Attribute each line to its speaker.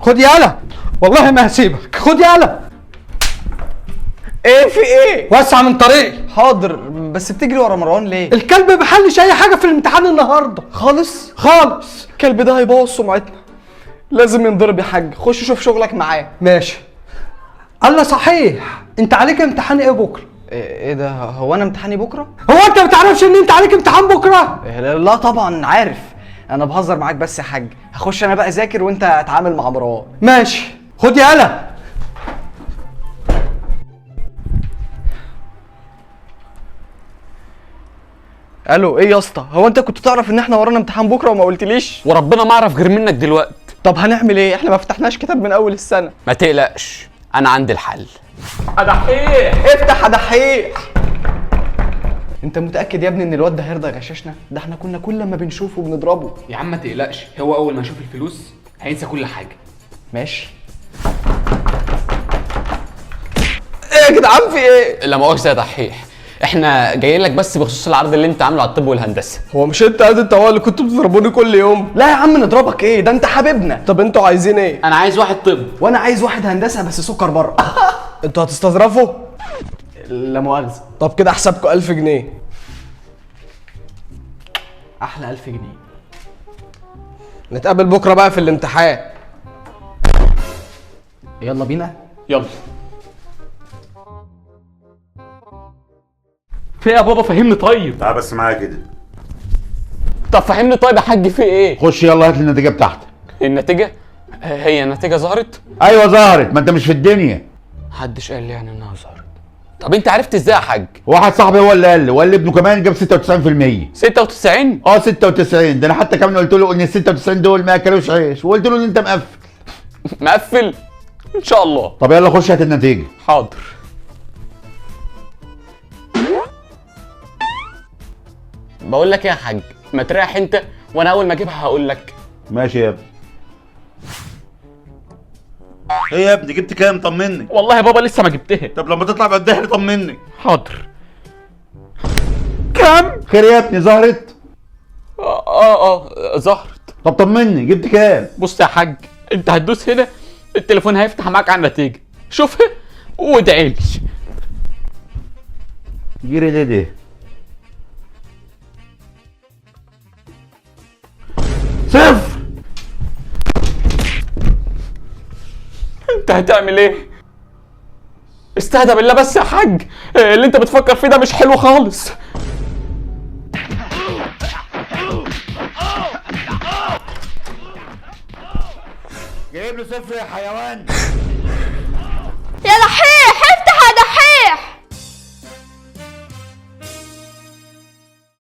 Speaker 1: خد يالا، والله ما هسيبك، خد يالا.
Speaker 2: ايه في ايه؟
Speaker 1: وسع من طريقي.
Speaker 2: حاضر، بس بتجري ورا مروان ليه؟
Speaker 1: الكلب ما حلش اي حاجه في الامتحان النهارده
Speaker 2: خالص؟
Speaker 1: خالص.
Speaker 2: الكلب ده هيبوظ سمعتنا، لازم ينضرب يا حاج. خش شوف شغلك معاه.
Speaker 1: ماشي. الله صحيح، انت عليك امتحان ايه بكره؟
Speaker 2: ايه ده؟ هو انا امتحاني بكره؟
Speaker 1: هو انت ما تعرفش ان انت عليك امتحان بكره؟
Speaker 2: لا طبعا عارف، انا بهزر معاك بس يا حاج. هخش انا بقى اذاكر وانت اتعامل مع مروان.
Speaker 1: ماشي، خد يالا.
Speaker 2: الو، ايه يا اسطى؟ هو انت كنت تعرف ان احنا ورانا امتحان بكره وما قلتليش؟
Speaker 3: وربنا ما اعرف غير منك دلوقتي.
Speaker 2: طب هنعمل ايه؟ احنا ما فتحناش كتاب من اول السنه.
Speaker 3: ما تقلقش، انا عندي الحل.
Speaker 2: دحيح، افتح يا دحيح. انت متاكد يا ابني ان الواد ده هيرضى يغششنا؟ ده احنا كنا كل ما بنشوفه بنضربه.
Speaker 3: يا عم ما تقلقش، هو اول ما يشوف الفلوس هينسى كل حاجه.
Speaker 2: ماشي. ايه يا جدعان في ايه؟
Speaker 3: لا مؤاخذه يا دحيح، احنا جايين لك بس بخصوص العرض اللي انت عامله على الطب والهندسه.
Speaker 4: هو مش انت هو اللي كنتوا بتضربوني كل يوم؟
Speaker 2: لا يا عم نضربك ايه؟ ده انت حبيبنا.
Speaker 4: طب انتوا عايزين ايه؟
Speaker 3: انا عايز واحد طب.
Speaker 2: وانا عايز واحد هندسه بس سكر بره.
Speaker 4: انتوا هتستظرفوا؟
Speaker 2: لا مؤاخذه.
Speaker 4: طب كده حسابكم 1000 جنيه.
Speaker 2: احلى 1000 جنيه.
Speaker 4: نتقابل بكره بقى في الامتحان.
Speaker 2: يلا بينا.
Speaker 3: يلا. في ايه يا بابا؟ فهمني طيب.
Speaker 5: تعال بس معايا كده.
Speaker 3: طب فهمني طيب يا حاج، في ايه؟
Speaker 5: خش يلا هات لي النتيجه بتاعتك.
Speaker 3: النتيجه؟ هي النتيجه ظهرت؟
Speaker 5: ايوه ظهرت، ما انت مش في الدنيا.
Speaker 3: محدش قال لي يعني انها ظهرت. طب انت عرفت ازاي يا حاج؟
Speaker 5: واحد صاحبي هو اللي قال لي، وقال لي ابنه كمان جاب 96%.
Speaker 3: 96؟
Speaker 5: 96. ده انا حتى كمان قلت له ان ال 96 دول ما اكلوش عيش، وقلت له ان انت مقفل.
Speaker 3: مقفل؟ ان شاء الله.
Speaker 5: طب يلا خش هات النتيجه.
Speaker 3: حاضر. بقول لك ايه يا حاج، ما تريح انت وانا اول ما اجيبها هقول لك.
Speaker 5: ماشي يا ابني. ايه يا ابني جبت كام؟ طمني.
Speaker 3: والله يا بابا لسه ما جبتها.
Speaker 5: طب لما تطلع بقدها لي طمني.
Speaker 3: حاضر. كام؟
Speaker 5: خير يا ابني ظهرت؟
Speaker 3: ظهرت.
Speaker 5: طب طمني جبت كام؟
Speaker 3: بص يا حاج، انت هتدوس هنا التليفون هيفتح معاك على النتيجه، شوفها وادعي لي.
Speaker 5: جيري ليه ده؟ صفر.
Speaker 3: انت هتعمل ايه؟ استهدى بالله بس يا حاج، اللي انت بتفكر فيه ده مش حلو خالص.
Speaker 5: جايب له صفر يا حيوان.